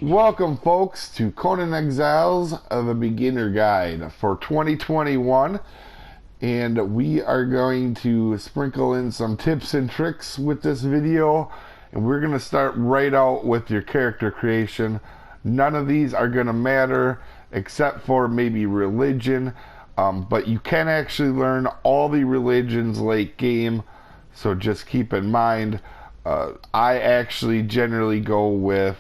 Welcome, folks, to Conan Exiles, the beginner guide for 2021. And we are going to sprinkle in some tips and tricks with this video. And we're going to start right out with your character creation. None of these are going to matter except for maybe religion. But you can actually learn all the religions late game. So just keep in mind, I actually generally go with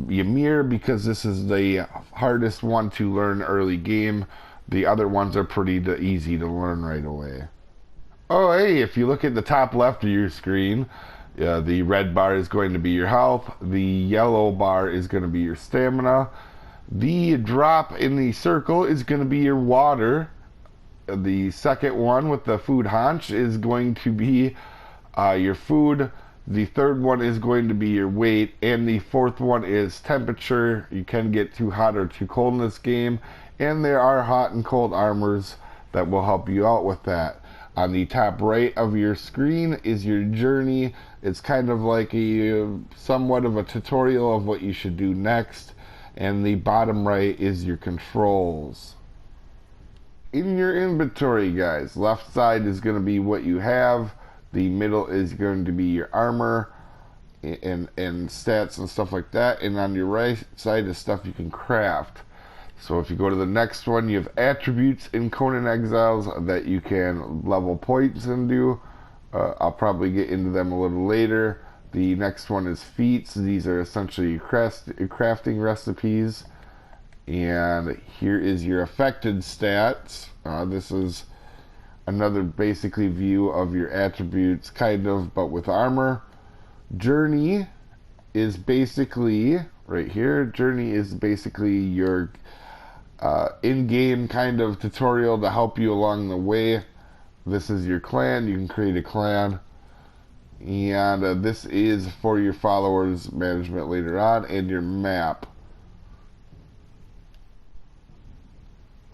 Ymir because this is the hardest one to learn early game. The other ones are pretty easy to learn right away. Oh, hey, if you look at the top left of your screen, the red bar is going to be your health. The yellow bar is going to be your stamina. The drop in the circle is going to be your water. The second one with the food haunch is going to be your food. The third one is going to be your weight, and the fourth one is temperature. You can get too hot or too cold in this game, and there are hot and cold armors that will help you out with that. On the top right of your screen is your journey. It's kind of like a somewhat of a tutorial of what you should do next, and the bottom right is your controls. In your inventory, guys, left side is going to be what you have. The middle is going to be your armor and stats and stuff like that. And on your right side is stuff you can craft. So if you go to the next one, you have attributes in Conan Exiles that you can level points into. I'll probably get into them a little later. The next one is feats. These are essentially crafting recipes. And here is your affected stats. This is another basically view of your attributes, kind of, but with armor. Journey is basically right here. Journey is basically your in-game kind of tutorial to help you along the way. This is your clan. You can create a clan, and this is for your followers management later on, and your map.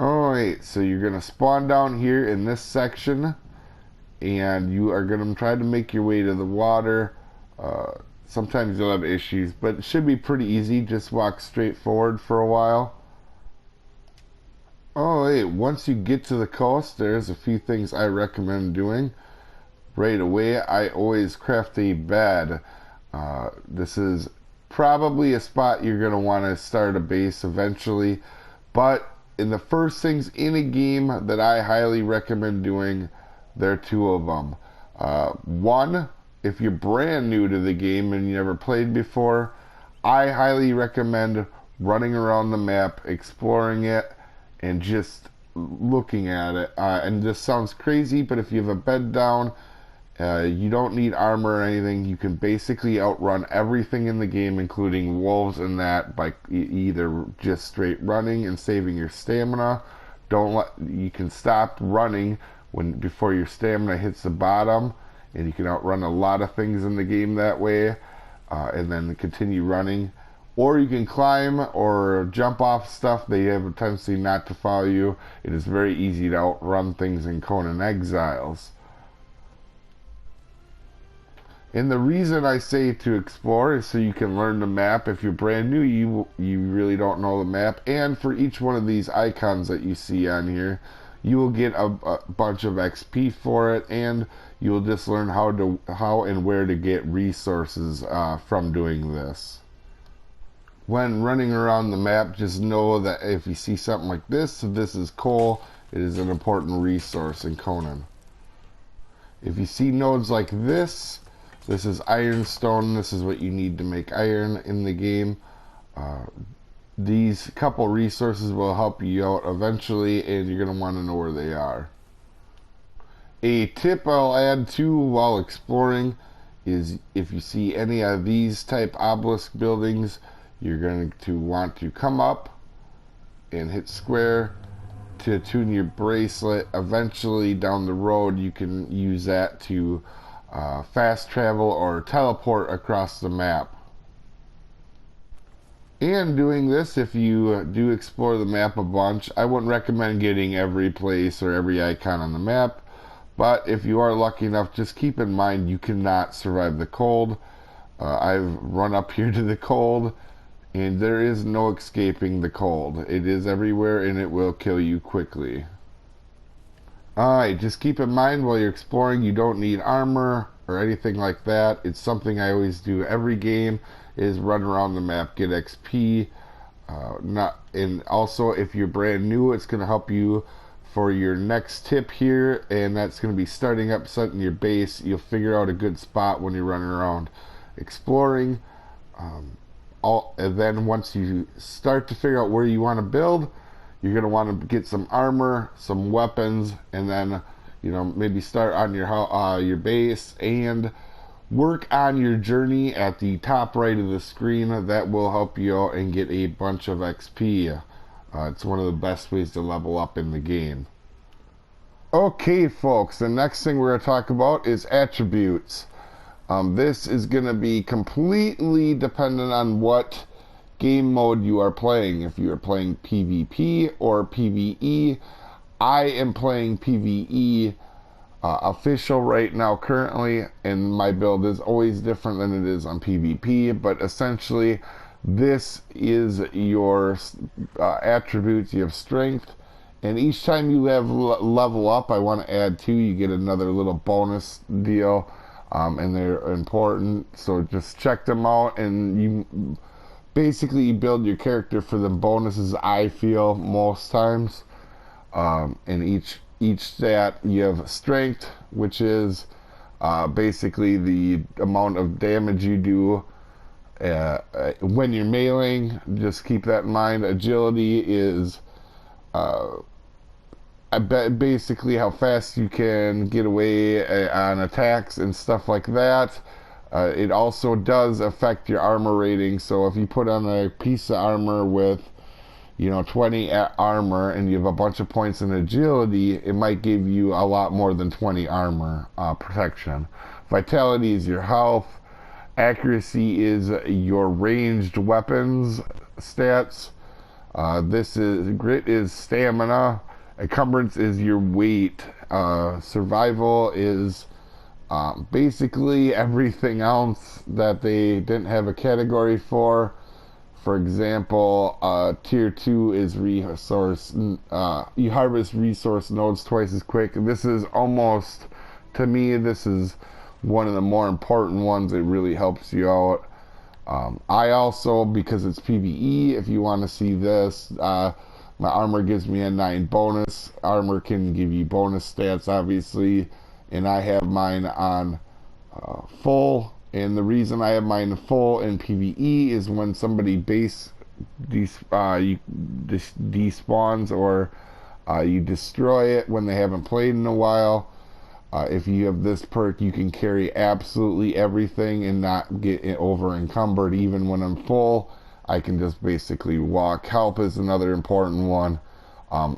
Alright, so you're going to spawn down here in this section, and you are going to try to make your way to the water. Sometimes you'll have issues, but it should be pretty easy. Just walk straight forward for a while. Alright, once you get to the coast, there's a few things I recommend doing. Right away, I always craft a bed. This is probably a spot you're going to want to start a base eventually, but in the first things in a game that I highly recommend doing, there are two of them. One, if you're brand new to the game and you never played before, I highly recommend running around the map, exploring it, and just looking at it. And this sounds crazy, but if you have a bed down, you don't need armor or anything. You can basically outrun everything in the game, including wolves and that, by either just straight running and saving your stamina. You can stop running before your stamina hits the bottom, and you can outrun a lot of things in the game that way, and then continue running. Or you can climb or jump off stuff. They have a tendency not to follow you. It is very easy to outrun things in Conan Exiles. And the reason I say to explore is so you can learn the map. If you're brand new, you really don't know the map. And for each one of these icons that you see on here, you will get a bunch of XP for it, and you will just learn how and where to get resources from doing this. When running around the map, just know that if you see something like this is coal. It is an important resource in Conan. If you see nodes like this is ironstone. This is what you need to make iron in the game. These couple resources will help you out eventually, and you're going to want to know where they are. A tip I'll add too while exploring is if you see any of these type obelisk buildings, you're going to want to come up and hit square to tune your bracelet. Eventually down the road you can use that to fast travel or teleport across the map. And doing this, if you do explore the map a bunch, I wouldn't recommend getting every place or every icon on the map, but if you are lucky enough, just keep in mind you cannot survive the cold. I've run up here to the cold, and there is no escaping the cold. It is everywhere, and it will kill you quickly. Alright, just keep in mind while you're exploring, you don't need armor or anything like that. It's something I always do every game, is run around the map, get XP. And also, if you're brand new, it's going to help you for your next tip here, and that's going to be starting up setting your base. You'll figure out a good spot when you're running around exploring. And then once you start to figure out where you want to build, you're going to want to get some armor, some weapons, and then, you know, maybe start on your base and work on your journey at the top right of the screen. That will help you out and get a bunch of XP. It's one of the best ways to level up in the game. Okay, folks, the next thing we're going to talk about is attributes. This is going to be completely dependent on what game mode you are playing. If you are playing PvP or PvE, I am playing PvE official right now currently, and my build is always different than it is on PvP, but essentially this is your attributes. You have strength, and each time you level up, I want to add 2, you get another little bonus deal, and they're important, so just check them out. And you basically build your character for the bonuses, I feel, most times. And each stat, you have strength, which is basically the amount of damage you do when you're meleeing. Just keep that in mind. Agility is basically how fast you can get away on attacks and stuff like that. It also does affect your armor rating. So if you put on a piece of armor with, you know, 20 armor and you have a bunch of points in agility, it might give you a lot more than 20 armor protection. Vitality is your health. Accuracy is your ranged weapons stats. Grit is stamina. Encumbrance is your weight. Survival is basically everything else that they didn't have a category for. For example, tier 2 is resource. You harvest resource nodes twice as quick. This is almost, to me, this is one of the more important ones. It really helps you out. I also, because it's PvE, if you want to see this, my armor gives me a 9 bonus. Armor can give you bonus stats, obviously, and I have mine on full. And the reason I have mine full in PvE is when somebody despawns or you destroy it when they haven't played in a while. If you have this perk, you can carry absolutely everything and not get over encumbered. Even when I'm full, I can just basically walk. Help is another important one.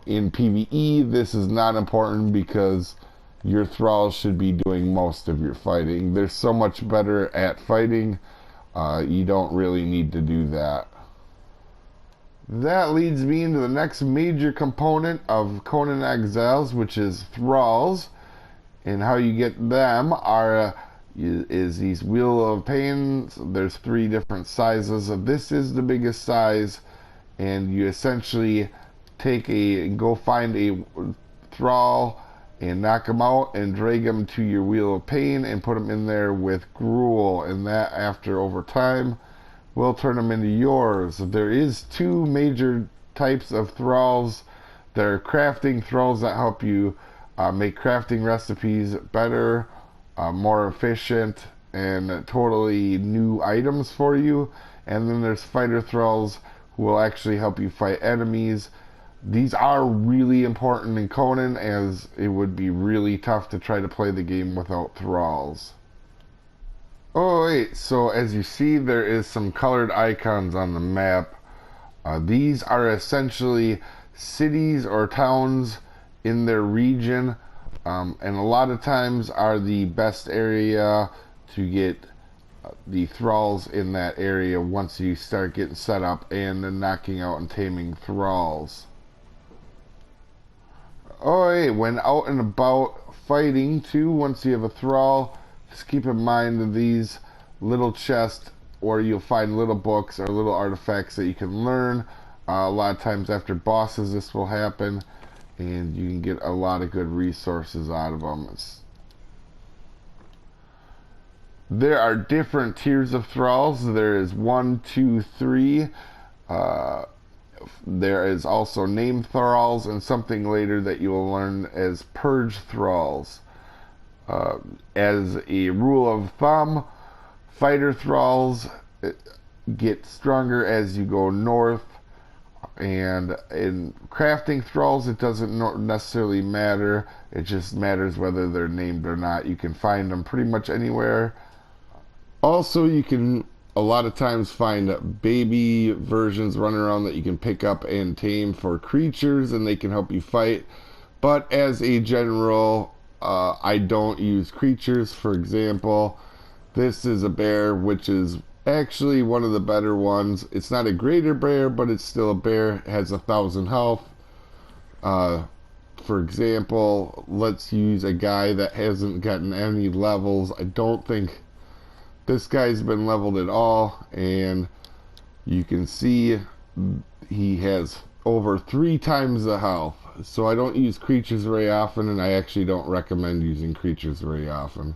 In PvE, this is not important because your Thralls should be doing most of your fighting. They're so much better at fighting, you don't really need to do that. That leads me into the next major component of Conan Exiles, which is Thralls. And how you get them is these Wheel of Pain. There's 3 different sizes. This is the biggest size, and you essentially go find a Thrall and knock them out and drag them to your Wheel of Pain and put them in there with gruel, and that, after over time, will turn them into yours. There is 2 major types of Thralls. There are crafting Thralls that help you make crafting recipes better, more efficient, and totally new items for you. And then there's fighter Thralls who will actually help you fight enemies. These are really important in Conan, as it would be really tough to try to play the game without Thralls. Oh wait, so as you see, there is some colored icons on the map. These are essentially cities or towns in their region, and a lot of times are the best area to get the Thralls in that area once you start getting set up and then knocking out and taming Thralls. Oh, hey, when out and about fighting too, once you have a Thrall, just keep in mind that these little chest, or you'll find little books or little artifacts that you can learn. A lot of times after bosses this will happen, and you can get a lot of good resources out of them. There are different tiers of thralls. There is 1, 2, 3. There is also named thralls, and something later that you will learn as purge thralls. As a rule of thumb, fighter thralls get stronger as you go north, and in crafting thralls it doesn't necessarily matter. It just matters whether they're named or not. You can find them pretty much anywhere. Also, you can a lot of times find baby versions running around that you can pick up and tame for creatures, and they can help you fight. But as a general, I don't use creatures. For example, this is a bear, which is actually one of the better ones. It's not a greater bear, but it's still a bear. It has 1,000 health. For example, let's use a guy that hasn't gotten any levels. I don't think this guy's been leveled at all, and you can see he has over 3 times the health. So I don't use creatures very often, and I actually don't recommend using creatures very often.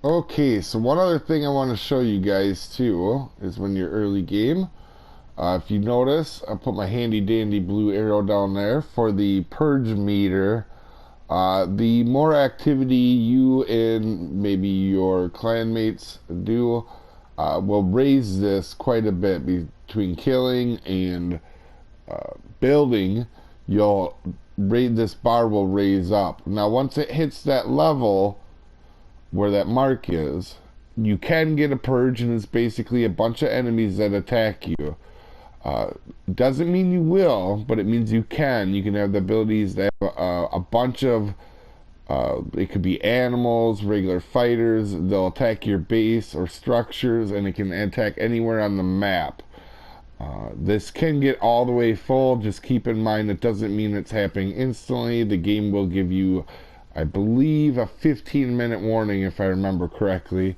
Okay, so one other thing I want to show you guys too is when you're early game. If you notice, I put my handy dandy blue arrow down there for the purge meter. The more activity you and maybe your clanmates do will raise this quite a bit. Between killing and building, this bar will raise up. Now once it hits that level where that mark is, you can get a purge, and it's basically a bunch of enemies that attack you. Doesn't mean you will, but it means you can. You can have the abilities that have a bunch of it could be animals, regular fighters. They'll attack your base or structures, and it can attack anywhere on the map. This can get all the way full. Just keep in mind it doesn't mean it's happening instantly. The game will give you, I believe, a 15-minute warning if I remember correctly.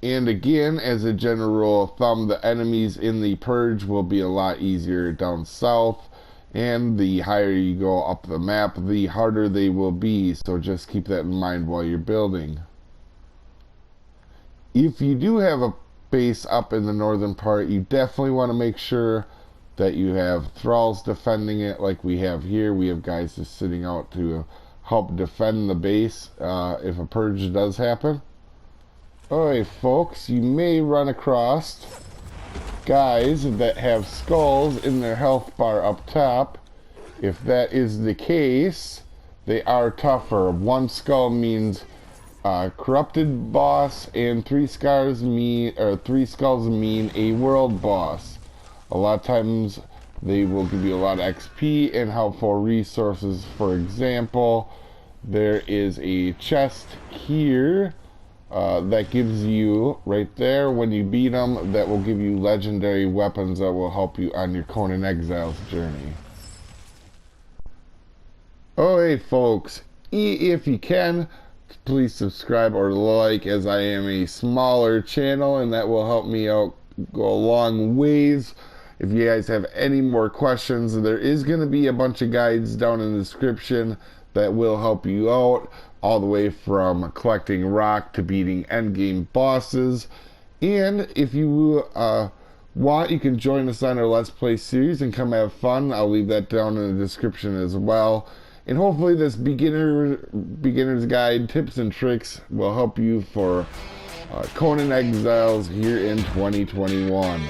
And again, as a general rule of thumb, the enemies in the purge will be a lot easier down south, and the higher you go up the map, the harder they will be. So just keep that in mind while you're building. If you do have a base up in the northern part, you definitely want to make sure that you have thralls defending it like we have here. We have guys just sitting out to help defend the base if a purge does happen. Alright folks, you may run across guys that have skulls in their health bar up top. If that is the case, they are tougher. 1 skull means corrupted boss, and 3 skulls mean a world boss. A lot of times they will give you a lot of XP and helpful resources. For example, there is a chest here that gives you, right there, when you beat them, that will give you legendary weapons that will help you on your Conan Exiles journey. Alright folks, if you can, please subscribe or like, as I am a smaller channel, and that will help me out go a long ways. If you guys have any more questions, there is going to be a bunch of guides down in the description that will help you out, all the way from collecting rock to beating endgame bosses. And if you want, you can join us on our Let's Play series and come have fun. I'll leave that down in the description as well. And hopefully this beginner's guide, tips and tricks, will help you for Conan Exiles here in 2021.